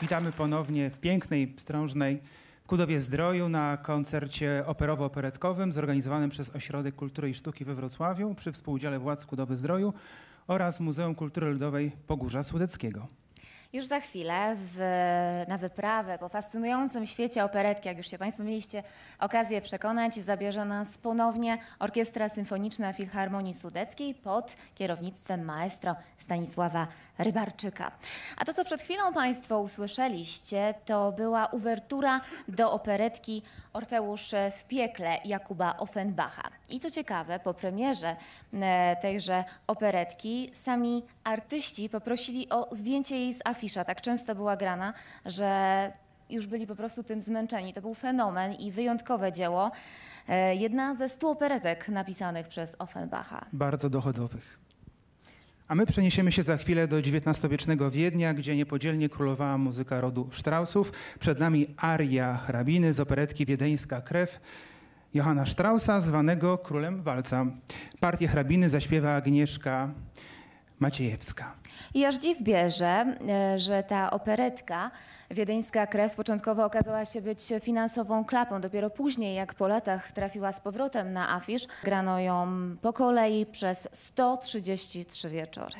Witamy ponownie w pięknej, pstrążnej Kudowie-Zdroju na koncercie operowo-operetkowym zorganizowanym przez Ośrodek Kultury i Sztuki we Wrocławiu przy współudziale władz Kudowy-Zdroju oraz Muzeum Kultury Ludowej Pogórza Sudeckiego. Już za chwilę na wyprawę po fascynującym świecie operetki, jak już się Państwo mieliście okazję przekonać, zabierze nas ponownie Orkiestra Symfoniczna Filharmonii Sudeckiej pod kierownictwem maestro Stanisława Rybarczyka. A to, co przed chwilą Państwo usłyszeliście, to była uwertura do operetki Orfeusz w piekle Jakuba Offenbacha. I co ciekawe, po premierze tejże operetki sami artyści poprosili o zdjęcie jej z afisza. Tak często była grana, że już byli po prostu tym zmęczeni. To był fenomen i wyjątkowe dzieło. Jedna ze 100 operetek napisanych przez Offenbacha. Bardzo dochodowych. A my przeniesiemy się za chwilę do XIX-wiecznego Wiednia, gdzie niepodzielnie królowała muzyka rodu Straussów. Przed nami aria hrabiny z operetki Wiedeńska Krew Johanna Straussa, zwanego królem walca. Partię hrabiny zaśpiewa Agnieszka Maciejewska. I aż dziw bierze, że ta operetka Wiedeńska Krew początkowo okazała się być finansową klapą. Dopiero później, jak po latach trafiła z powrotem na afisz, grano ją po kolei przez 133 wieczory.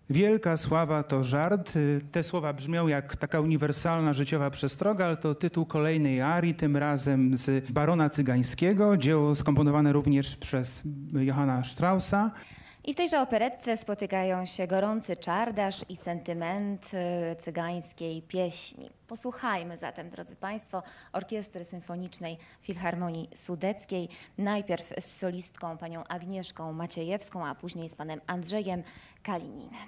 Wielka sława to żart. Te słowa brzmią jak taka uniwersalna życiowa przestroga, ale to tytuł kolejnej arii, tym razem z Barona Cygańskiego. Dzieło skomponowane również przez Johanna Straussa. I w tejże operetce spotykają się gorący czardasz i sentyment cygańskiej pieśni. Posłuchajmy zatem, drodzy Państwo, Orkiestry Symfonicznej Filharmonii Sudeckiej. Najpierw z solistką panią Agnieszką Maciejewską, a później z panem Andrzejem Kalininem.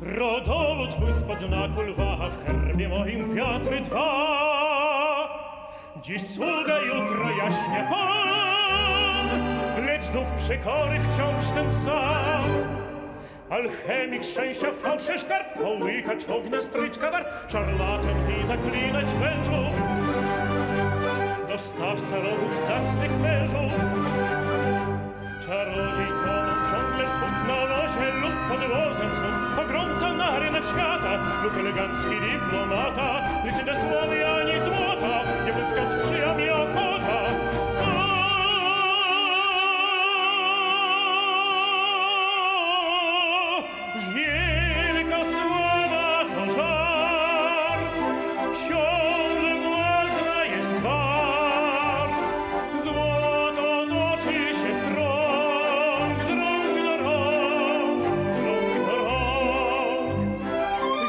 Rodowód mój spod znaku lwa, w herbie moim kwiaty dwa. Dziś sługa, jutro jaśnie pan, lecz znów przekory wciąż ten sam. Alchemik szczęścia, fałszerz kart, połykacz ognia, stryczka wart, szarlatan i zaklinać wężów, dostawca rogów zacnych mężów. Czarodziej tonął żonglerstwów na lozie lub podłozem snów, pogromca na rynek świata lub elegancki dyplomata, lecz te sławy ani złota nie błyska sprzyja mi ochota. Wielka sława to żart, książę błazna jest wart, złoto toczy się w krąg, z rąk do rąk, z rąk do rąk.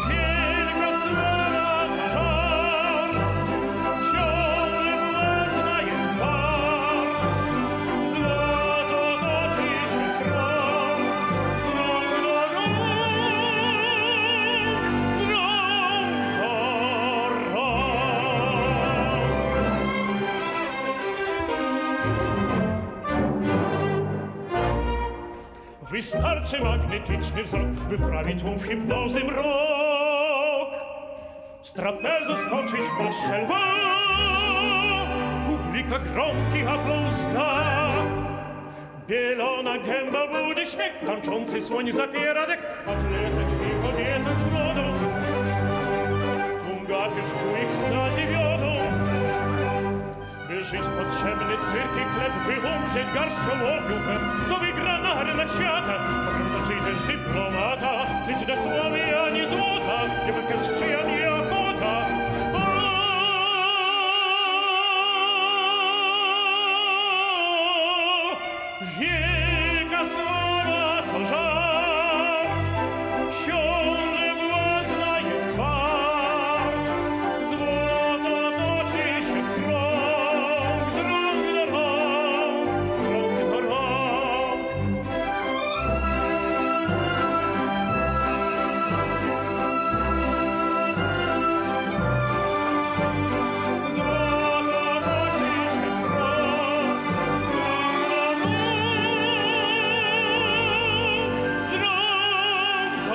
Wielka sława to żart, książę błazna jest wart, złoto toczy się w krąg, z rąk do rąk, z rąk do rąk. Wystarczy magnetyczny wzrok, by wprawić tłum w hipnozy mrok. Z trapezu skoczyć w paszczę lwa, publika gromkich aplauz da. Bielona gęba budzi śmiech, tańczący słoń zapiera dech, atletyczni kobiety z brodą, tłum gapiów ku ekstazie wiodą. By żyć potrzebny cyrk i chleb, by umrzeć garścią owiówem, co wygra na rynek świata, pogromca czy też dyplomata, lecz na sławy ani złota nie błyska sprzyja mi ochota. Wielka sława to żart, książę błazna jest wart, złoto toczy się w krąg, z rąk do rąk, z rąk do rąk. Złoto toczy się w krąg, z rąk do rąk, z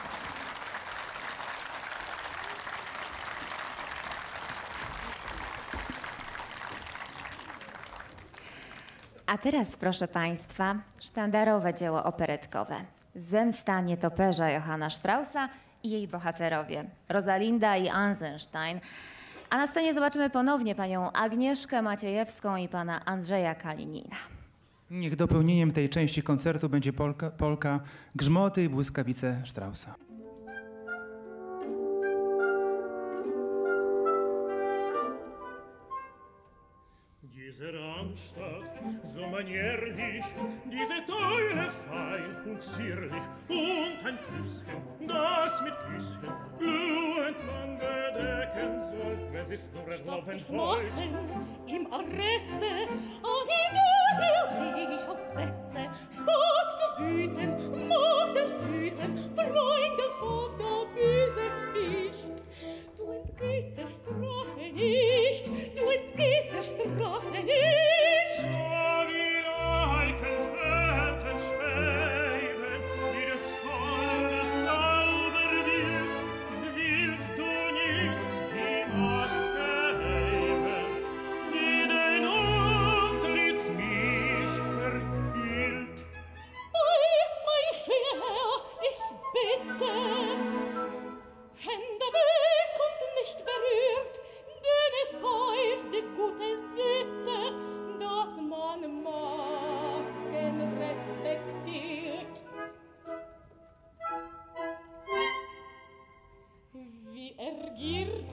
rąk do rąk. A teraz, proszę Państwa, sztandarowe dzieło operetkowe. Zemsta nietoperza Johanna Straussa i jej bohaterowie, Rosalinda i Eisenstein. A na scenie zobaczymy ponownie panią Agnieszkę Maciejewską i pana Andrzeja Kalinina. Niech dopełnieniem tej części koncertu będzie polka Grzmoty i błyskawice Straussa. Diese Randstadt, so manierlich, diese Teile fein und zierlich, und ein Flüsschen, das mit Küsschen blühend man bedecken soll, wenn sie's nur erlauben wollt. Im Arreste, am Idee, der Riech aufs Beste, statt zu büßen, macht er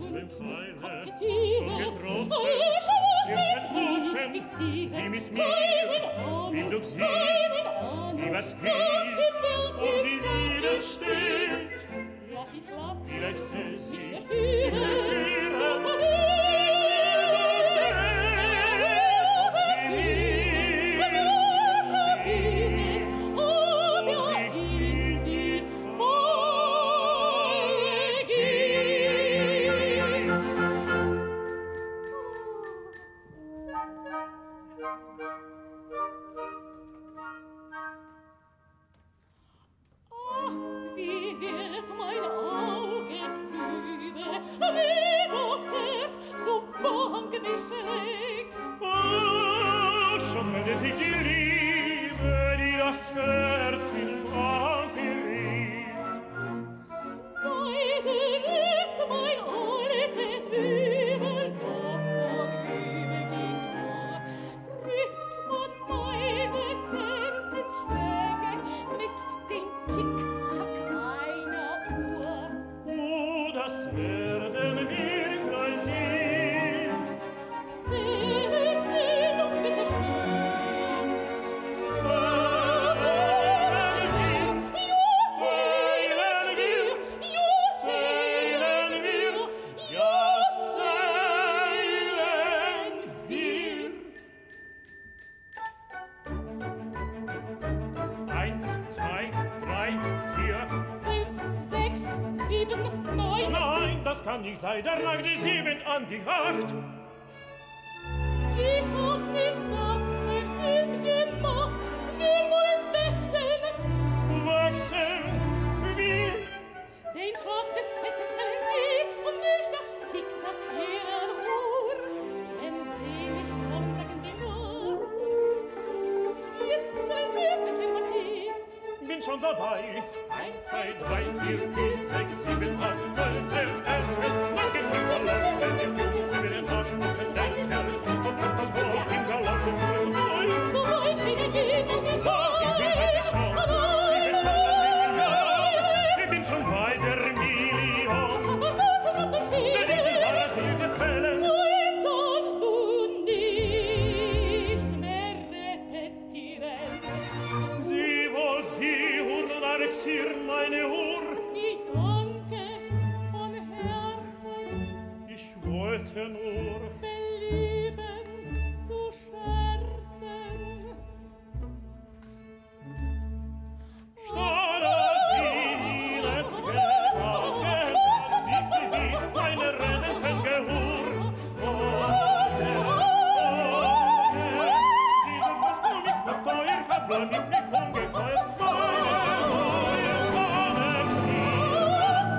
Tollen Pfeile, Kompetieren, schon getroffen, Schwurten, Rufen, sie mit mir, will doch sie, wie was geht, ob sie widersteht. Ja, ich lass Vielleicht seh sie, mich verführen, schon meldet sich die Liebe, die das Herz in Banke riecht. Beide ist mein altes Übel noch vorübergehend nur. Trifft man meines Herzens Schläge mit dem Tick-Tack einer Uhr. Oh, das werden wir gleich sehen. Sehen Sie doch bitte schön. Eins, zwei, drei, vier. 5, 6, 7, 9. Nein, das kann nicht sein, der lag die 7 an die 8. Sie hat mich ganz verwirrt gemacht. Wir wollen wechseln. Wachsen, wie? Den Schlag des Herzens teilen Sie und nicht das Tick-Tack Ihrer Uhr. Wenn Sie nicht wollen, sagen Sie nur. Jetzt teilen Sie mit dem Marquis. Bin schon dabei. 1, 2, 3, 4, 5, 6, 7, 8, 9, 10, 11, 12, mach den Galopp, 11, 4, 5, 7, 8, 9, 10, 11, und dann vor im Galopp, So weit wie der Gegner geht. ich bin schon bei der Million. Aber das hat nicht viel. Denn ich habe sie gefällt. Nein, sollst du nicht mehr repetieren. Sie wollt die Uhr annexieren, meine Uhr. Ich danke von Herzen, Ich wollte nur. belieben zu scherzen. Statt sie let's gelachen, sie bewies meine rettende Uhr. Diese Macht mich noch teuer, habe mich nicht ungeheuer. Meine Uhr ist annexiert,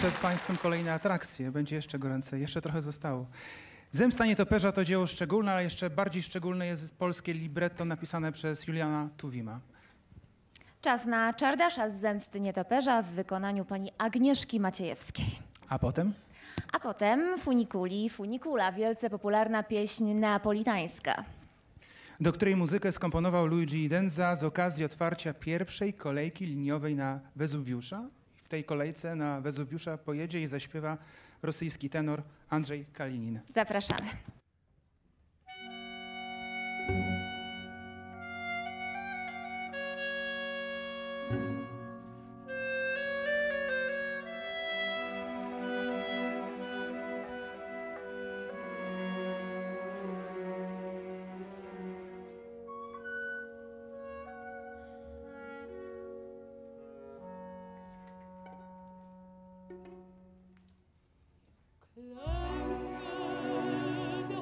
przed Państwem kolejne atrakcje. Będzie jeszcze goręcej, jeszcze trochę zostało. Zemsta nietoperza to dzieło szczególne, ale jeszcze bardziej szczególne jest polskie libretto napisane przez Juliana Tuwima. Czas na Czardasza z Zemsty nietoperza w wykonaniu pani Agnieszki Maciejewskiej. A potem? A potem Funiculi, Funicula, wielce popularna pieśń neapolitańska. Do której muzykę skomponował Luigi Denza z okazji otwarcia pierwszej kolejki liniowej na Wezuwiusza. W tej kolejce na Wezuwiusza pojedzie i zaśpiewa rosyjski tenor Andrzej Kalinin. Zapraszamy. Klänge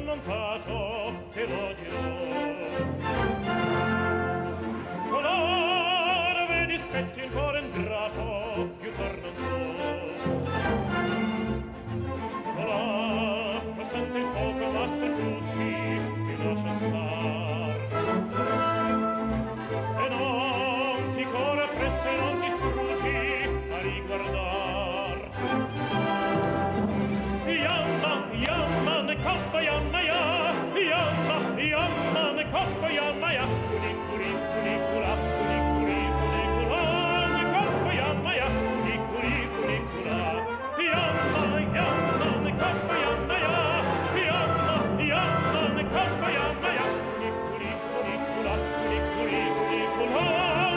montato, te lo dirò. Color vedi spetti ancora ingrato, più tornando. L'acqua sente il fuoco, ma se fuggi, ti lascia star. E non ti corre presso e non ti sfuggi a riguardar. Yamma, yamma, ne coppa, yamma, ya. Yamma, yamma, ne coppa, yamma, ya. Funiculi, funicula, funiculi, funicula, ne coppa, yamma, ya. Funiculi, funicula. Yamma, yamma, ne coppa, yamma, ya. Yamma, yamma, ne coppa, yamma, ya. Funiculi, funicula, funiculi, funicula,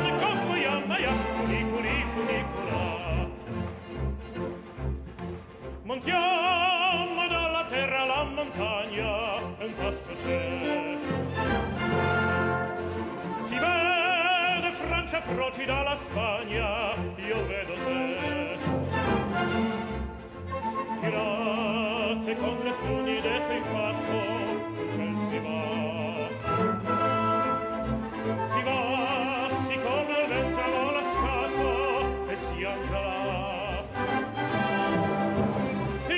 ne coppa, yamma, ya. Funiculi, funicula. Montiamo dalla terra alla montagna, un passo c'è. Si vede Francia proci dalla Spagna, io vedo te. Tirate con le funi dette in fatto, il ciel si va, si come il vento vola scato e si angelà.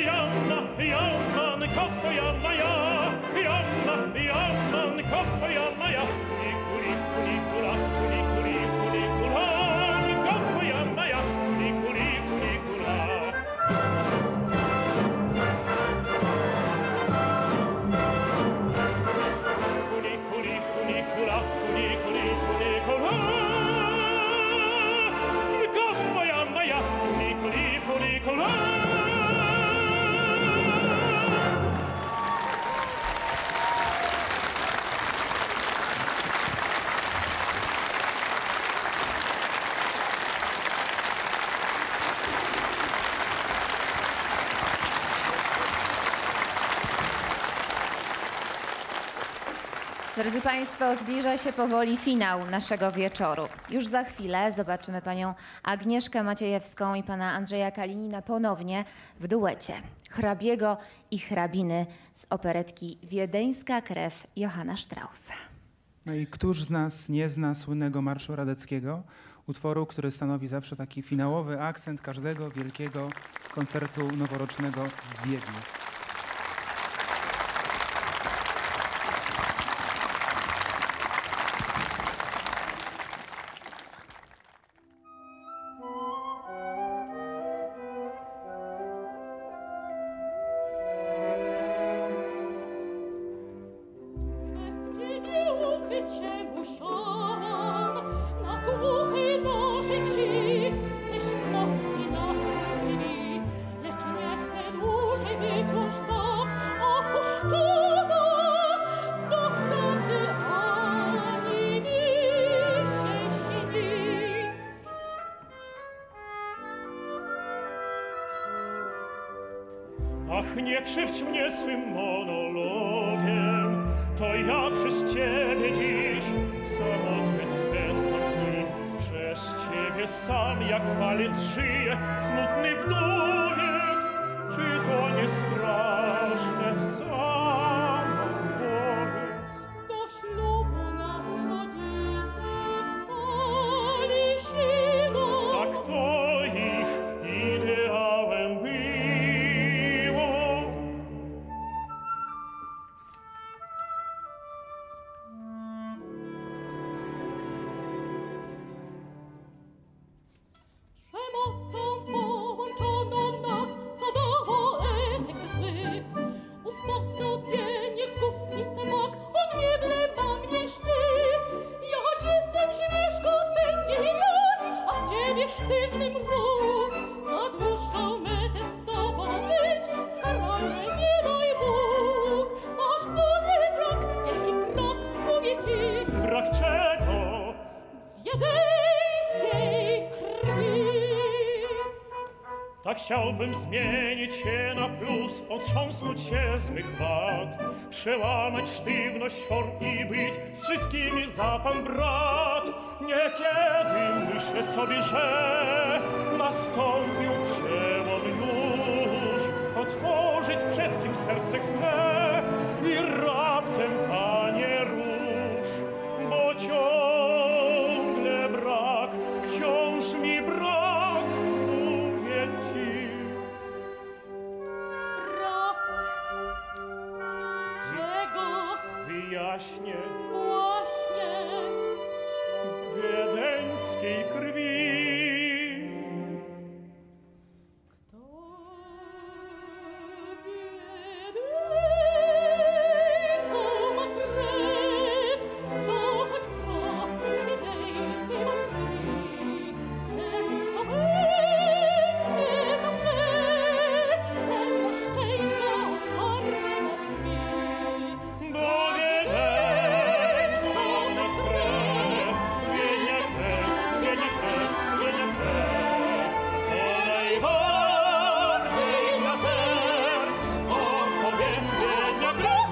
Yamma, yamma, ne coppa, yamma, ya. Yamma, yamma, ne coppa, yamma, ya. Funiculi, funicula, funiculi, funicula, ne coppa, yamma, ya. Funiculi, funicula. Funiculi, funicula, funiculi, funicula, ne coppa, yamma, ya. Funiculi, funicula. Drodzy Państwo, zbliża się powoli finał naszego wieczoru. Już za chwilę zobaczymy panią Agnieszkę Maciejewską i pana Andrzeja Kalinina ponownie w duecie hrabiego i hrabiny z operetki Wiedeńska krew Johanna Straussa. No i któż z nas nie zna słynnego Marszu Radeckiego, utworu, który stanowi zawsze taki finałowy akcent każdego wielkiego koncertu noworocznego w Wiedniu. Ach, nie krzywdź mnie swym monologiem, to ja przez ciebie dziś samotnie spędzam dni. Przez ciebie sam jak palec żyje, smutny wdowiec. Czy to nie straszne, sama powiedz? Do ślubu nas rodzice chwali siłą. Tak to ich ideałem było. Przemocą połączono nas, co dało efekt zły. Usmocnił odmienie gust i smak, odmienne mam niż ty. Ja choć jestem śmieszką, będzie wiatr, a w ciebie sztywny mruk. Na dłuższą metę z tobą być, skarwane nie daj Bóg. Masz w sobie wrog, wielki brak, mówię ci. Brak czego? Wiedeńskiej krwi. Tak chciałbym zmienić się na plus, otrząsnąć się z mych wad, przełamać sztywność form i być z wszystkimi za pan brat. Niekiedy myślę sobie, że nastąpił przełom już, otworzyć przed kim serce chce i jaśnie Właśnie. wiedeńskiej krwi. Kto wiedeńską ma krew, kto choć kropli wiedeńskiej ma krwi, ten co będzie to chce, ten do szczęścia otwarty ma drzwi. Bo wiedeńską nas krew, wienia krew, wienia krew, wienia krew. To najbardziej dla serc opowie wiednia krew,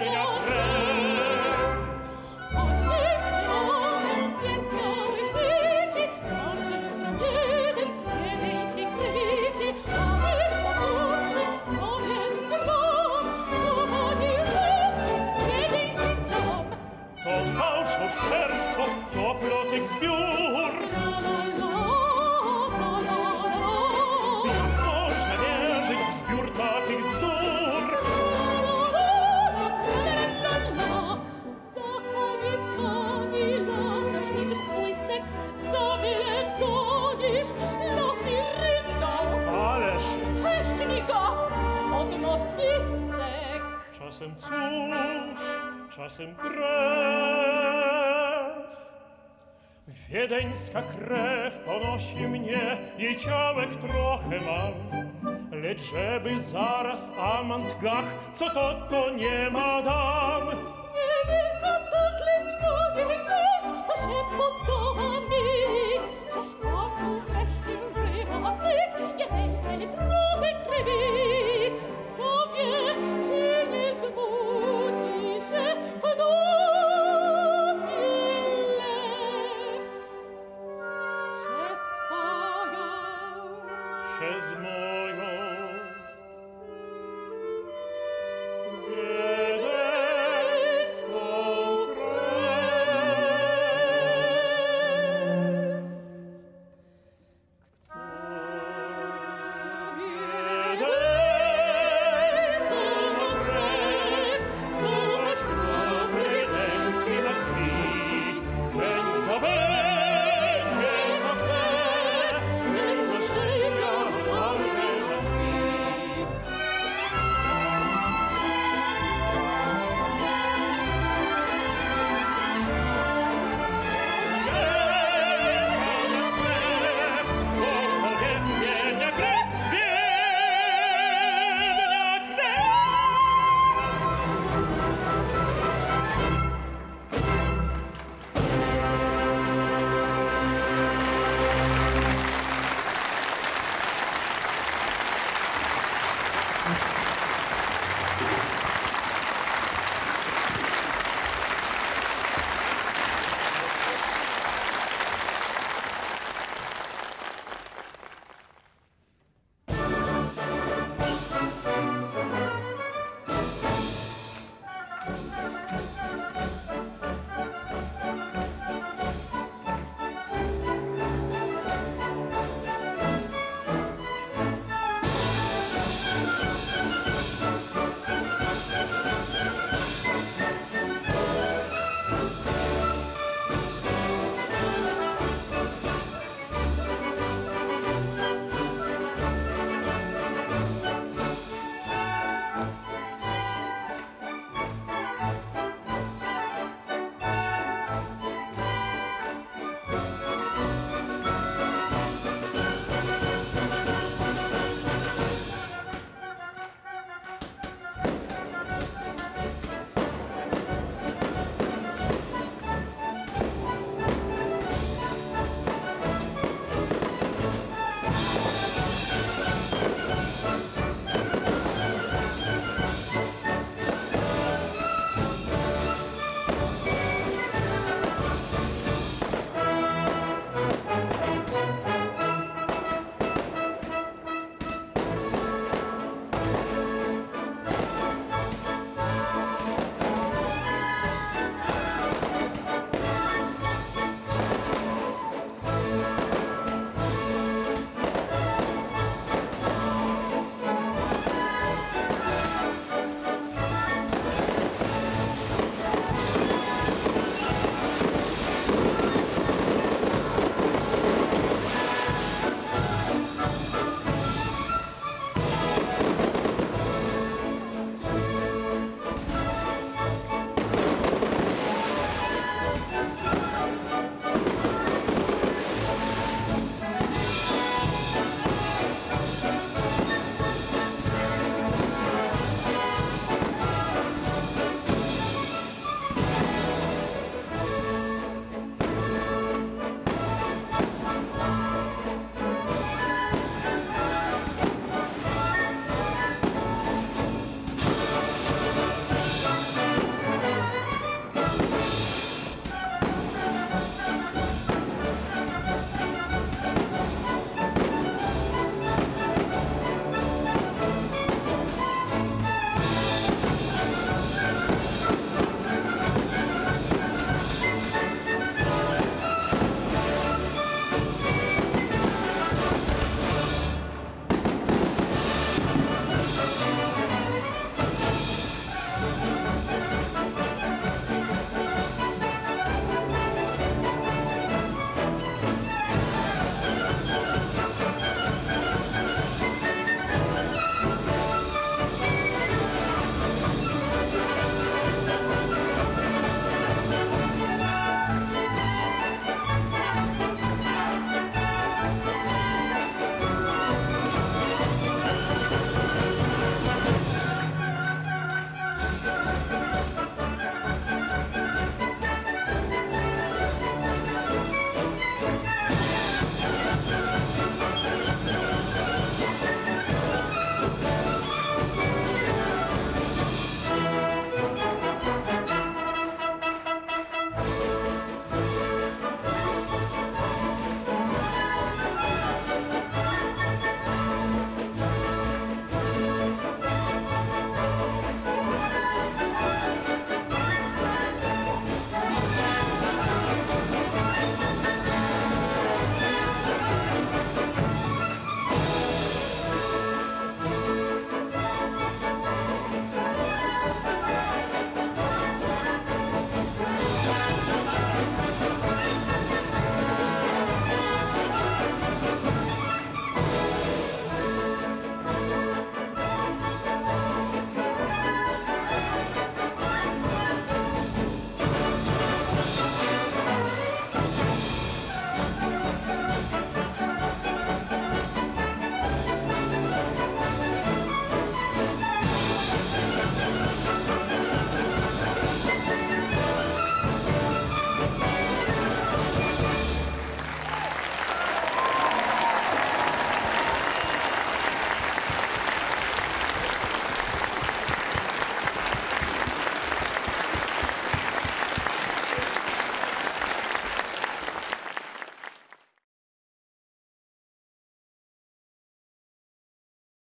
wiednia krew. To fałsz, oszczerstwo, to plotek zbiór. Jak można wierzyć w zbiór takich bzdur? Ależ czasem cóż, czasem krew. Wiedeńska krew ponosi mnie, jej ciałek trochę mam. Lecz żeby zaraz amant gach, co to nie ma dam. To się podoba mi, lecz poczuł wreszcie żywa syk wiedeńskiej trochę krwi.